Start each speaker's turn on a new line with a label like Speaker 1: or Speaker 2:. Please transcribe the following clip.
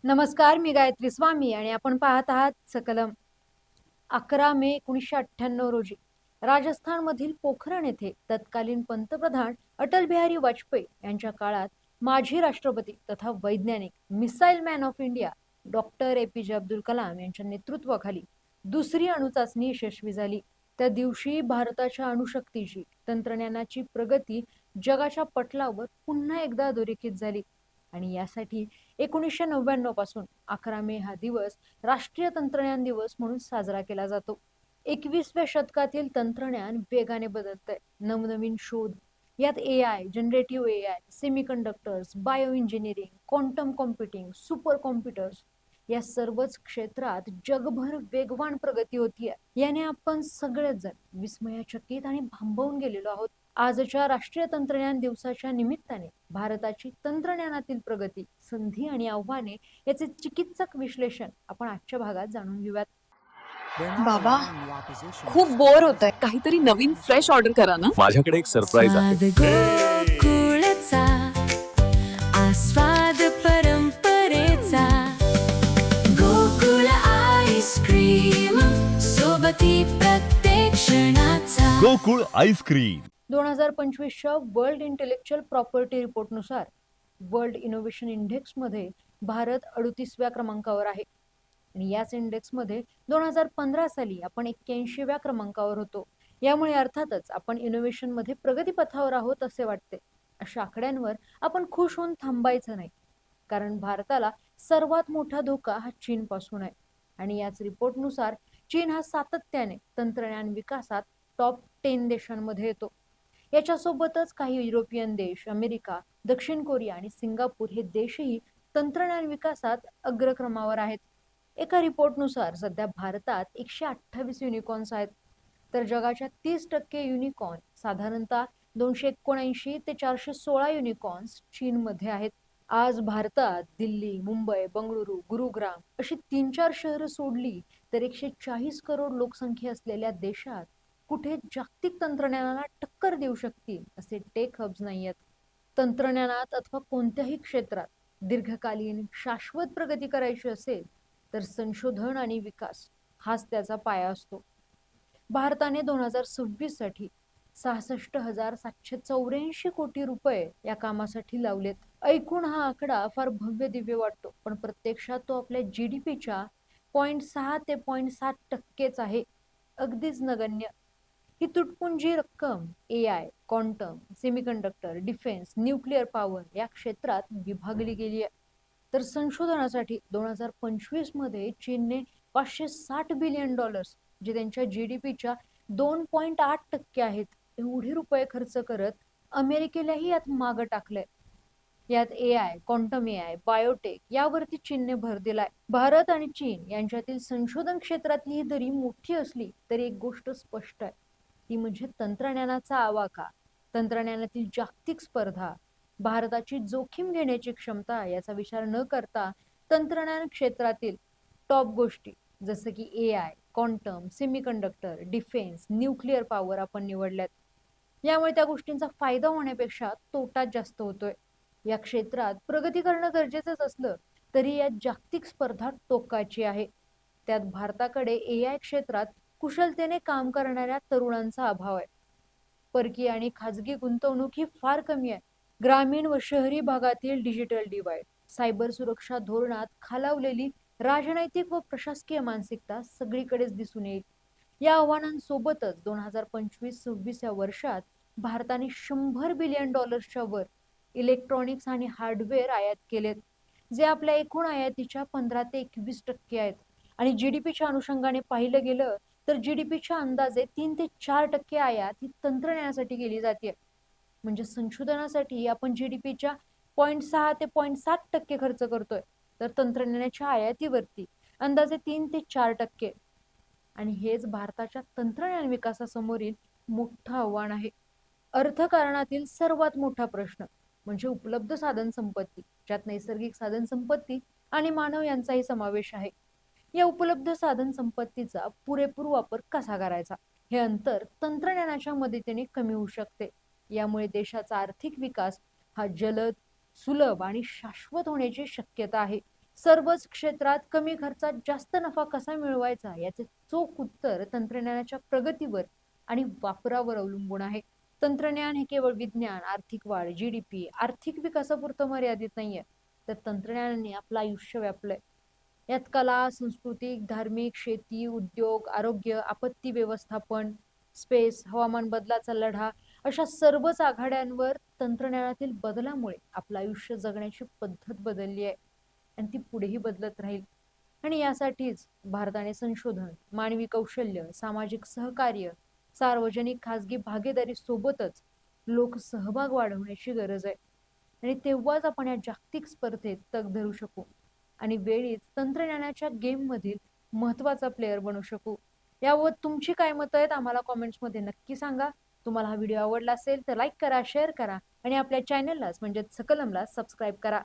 Speaker 1: नमस्कार, मी गायत्री स्वामी आणि आपण पाहत आहात सकलम. 11 मे 1998 रोजी राजस्थानमधील पोखरण येथे तत्कालीन पंतप्रधान अटल बिहारी वाजपेयी यांच्या काळात माजी राष्ट्रपती तथा वैज्ञानिक missile man of India doctor APJ Abdul Kalam यांच्या नेतृत्वाखाली दुसरी अणुचाचणी यशस्वी झाली. त्या दिवशी भारताच्या अणुशक्तीची तंत्रज्ञानाची प्रगती जगाच्या पटलावर पुन्हा एकदा अधोरेखित झाली आणि यासाठी 1999 पासून 11 मे हा दिवस राष्ट्रीय तंत्रज्ञान दिवस म्हणून साजरा केला जातो. 21व्या शतकातील तंत्रज्ञान वेगाने बदलतंय. नवनवीन शोध, यात AI, generative AI, semiconductors, bio engineering, quantum computing, super computers या सर्वच क्षेत्रात जगभर वेगवान प्रगती होतीये. याने आपण सगळेच जण विस्मयचकित आणि भांबवून गेलेलो आहोत. आजच्या राष्ट्रीय तंत्रज्ञान दिवसाच्या निमित्ताने भारताची तंत्रज्ञानातील प्रगती, संधी आणि आव्हाने याचे चिकित्सक विश्लेषण आपण आजच्या भागात जाणून घेऊयात.
Speaker 2: बाबा, खूप बोर होतंय. काहीतरी नवीन फ्रेश ऑर्डर करा ना.
Speaker 3: माझ्याकडे एक सरप्राईज आहे.
Speaker 4: गोकुळचा आस्वाद परंपरेचा, गोकुळ आईस्क्रीम सोबती प्रत्येक क्षणाचा.
Speaker 3: गोकुळ आईस्क्रीम.
Speaker 1: 2025च्या वर्ल्ड इंटेलेक्च्युअल प्रॉपर्टी रिपोर्टनुसार वर्ल्ड इनोव्हेशन इंडेक्स मध्ये भारत 38व्या क्रमांकावर आहे आणि याच इंडेक्स मध्ये 2015 साली आपण 81व्या क्रमांकावर होतो. यामुळे अर्थातच आपण इनोव्हेशन मध्ये प्रगतीपथावर आहोत असे वाटते. अशा आकड्यांवर आपण खुश होऊन थांबायचं नाही, कारण भारताला सर्वात मोठा धोका हा चीन पासून आहे आणि याच रिपोर्टनुसार चीन हा सातत्याने तंत्रज्ञान विकासात टॉप 10 देशांमध्ये येतो. याच्यासोबतच काही युरोपियन देश, अमेरिका, दक्षिण कोरिया आणि सिंगापूर हे देशही तंत्रज्ञान विकासात अग्रक्रमावर आहेत. एका रिपोर्टनुसार सध्या भारतात 128 युनिकॉर्न्स आहेत, तर जगाच्या 30% युनिकॉर्न साधारणतः 279 ते 416 युनिकॉर्न्स चीनमध्ये आहेत. आज भारतात दिल्ली, मुंबई, बंगळुरू, गुरुग्राम अशी 3-4 शहरं सोडली तर 140 करोड लोकसंख्या असलेल्या देशात कुठे जागतिक तंत्रज्ञानाला टक्कर देऊ शकतील असे टेक हब्स नाहीयेत. तंत्रज्ञानात अथवा कोणत्याही क्षेत्रात दीर्घकालीन शाश्वत प्रगती करायची असेल तर संशोधन आणि विकास हाच त्याचा पाया असतो. भारताने 2026 साठी 66,784 कोटी रुपये या कामासाठी लावलेत. ऐकून हा आकडा फार भव्य दिव्य वाटतो, पण प्रत्यक्षात तो आपल्या GDPच्या 0.6 ते 0.7% आहे. अगदीच नगण्य. ही तुटपुंजी रक्कम AI, quantum, semiconductor, defence, nuclear power या क्षेत्रात विभागली गेली आहे. तर संशोधनासाठी 2025 मध्ये चीनने $560 बिलियन, जे त्यांच्या GDPच्या 2.8% आहेत, एवढे रुपये खर्च करत अमेरिकेलाही यात मागं टाकलंय. यात AI, क्वांटम AI, बायोटेक यावरती चीनने भर दिलाय. भारत आणि चीन यांच्यातील संशोधन क्षेत्रातली जरी मोठी असली तरी एक गोष्ट स्पष्ट आहे, ती म्हणजे तंत्रज्ञानाचा आवाका, तंत्रज्ञानातील जागतिक स्पर्धा, भारताची जोखीम घेण्याची क्षमता याचा विचार न करता तंत्रज्ञान क्षेत्रातील टॉप गोष्टी जसं की AI, quantum, semiconductor, defence, nuclear power आपण निवडल्यात. यामुळे त्या गोष्टींचा फायदा होण्यापेक्षा तोटाच जास्त होतोय. या क्षेत्रात प्रगती करणं गरजेचंच असलं तरी यात जागतिक स्पर्धा टोकाची आहे. त्यात भारताकडे AI क्षेत्रात कुशलतेने काम करणाऱ्या तरुणांचा अभाव आहे. परकीय आणि खाजगी गुंतवणूक ही फार कमी आहे. ग्रामीण व शहरी भागातील डिजिटल डिवाइड, सायबर सुरक्षा धोरणात खालावलेली राजनैतिक व प्रशासकीय मानसिकता सगळीकडेच दिसून येईल. या आव्हानांसोबतच 2025-26 या वर्षात भारताने $100 बिलियन वर इलेक्ट्रॉनिक्स आणि हार्डवेअर आयात केलेत, जे आपल्या एकूण आयातीच्या 15 ते 21% आहेत. आणि GDPच्या अनुषंगाने पाहिलं गेलं तर GDPच्या अंदाजे 3 ते 4% आयात ही तंत्रज्ञानासाठी केली जाते. म्हणजे संशोधनासाठी आपण GDPच्या 0.6 ते 0.7% खर्च करतोय, तर तंत्रज्ञानाच्या आयातीवरती अंदाजे 3 ते 4%. आणि हेच भारताच्या तंत्रज्ञान विकासासमोरील मोठं आव्हान आहे. अर्थकारणातील सर्वात मोठा प्रश्न म्हणजे उपलब्ध साधन संपत्ती, ज्यात नैसर्गिक साधन संपत्ती आणि मानव यांचाही समावेश आहे. या उपलब्ध साधन संपत्तीचा पुरेपूर वापर कसा करायचा हे अंतर तंत्रज्ञानाच्या मदतीने कमी होऊ शकते. यामुळे देशाचा आर्थिक विकास हा जलद, सुलभ आणि शाश्वत होण्याची शक्यता आहे. सर्वच क्षेत्रात कमी खर्चात जास्त नफा कसा मिळवायचा याचे चोख उत्तर तंत्रज्ञानाच्या प्रगतीवर आणि वापरावर अवलंबून आहे. तंत्रज्ञान हे केवळ विज्ञान, आर्थिक वाढ, जीडीपी, आर्थिक विकासापुरतं मर्यादित नाहीये, तर तंत्रज्ञानाने आपलं आयुष्य व्यापलंय. यात कला, सांस्कृतिक, धार्मिक, शेती, उद्योग, आरोग्य, आपत्ती व्यवस्थापन, स्पेस, हवामान बदलाचा लढा अशा सर्वच आघाड्यांवर तंत्रज्ञानातील बदलामुळे आपलं आयुष्य जगण्याची पद्धत बदलली आहे आणि ती पुढेही बदलत राहील. आणि यासाठीच भारताने संशोधन, मानवी कौशल्य, सामाजिक सहकार्य, सार्वजनिक खासगी भागीदारी सोबतच लोकसहभाग वाढवण्याची गरज आहे. आणि तेव्हाच आपण या जागतिक स्पर्धेत तग धरू शकू आणि वेळीच तंत्रज्ञानाच्या गेम मधील महत्वाचा प्लेअर बनू शकू. यावर तुमची काय मतं आहेत आम्हाला कॉमेंट्स मध्ये नक्की सांगा. तुम्हाला हा व्हिडिओ आवडला असेल तर लाईक करा, शेअर करा आणि आपल्या चॅनललाच म्हणजे सकलमला सबस्क्राईब करा.